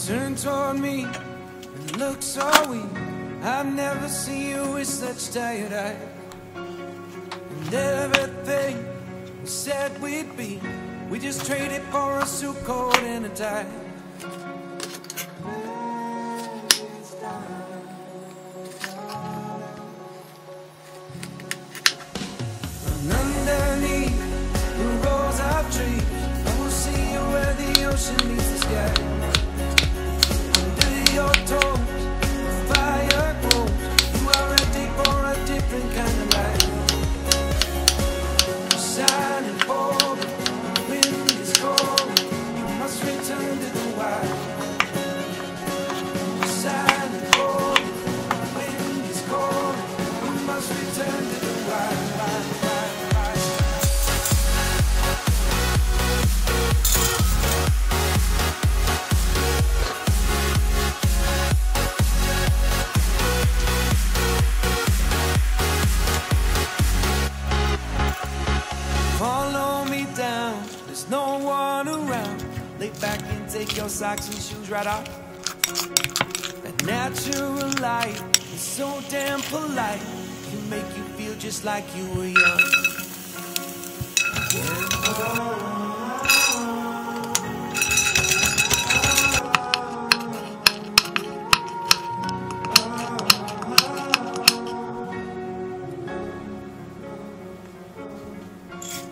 Turn toward me and look so weak. I've never seen you with such tired eyes. And everything we said we'd be, we just traded for a suit coat and a tie. And underneath the rows of trees, I will see you where the ocean meets the sky. Your toes, the fire grows. You are ready for a different kind of life. You're shining forward, the wind is cold. You must return to the wild. You're shining forward, the wind is cold. You must return to the wild. No one around. Lay back and take your socks and shoes right off. That natural light is so damn polite. Can make you feel just like you were young.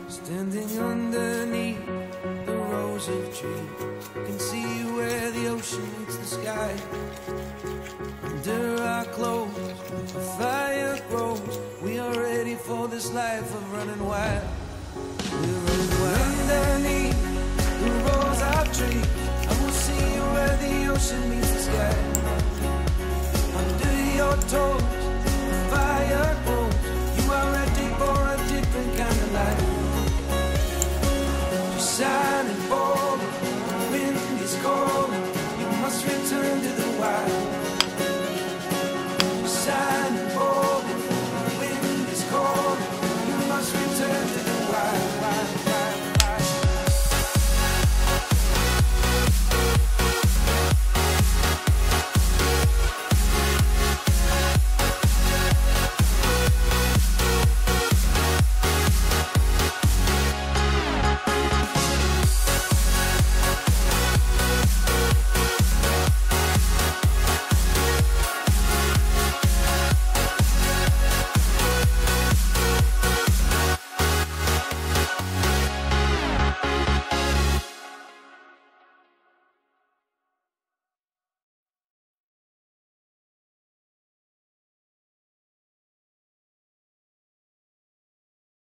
Standing underneath the rows of trees, can see where the ocean meets the sky. Under our clothes, the fire grows. We are ready for this life of running wild. We're running wild. Underneath the rows of trees,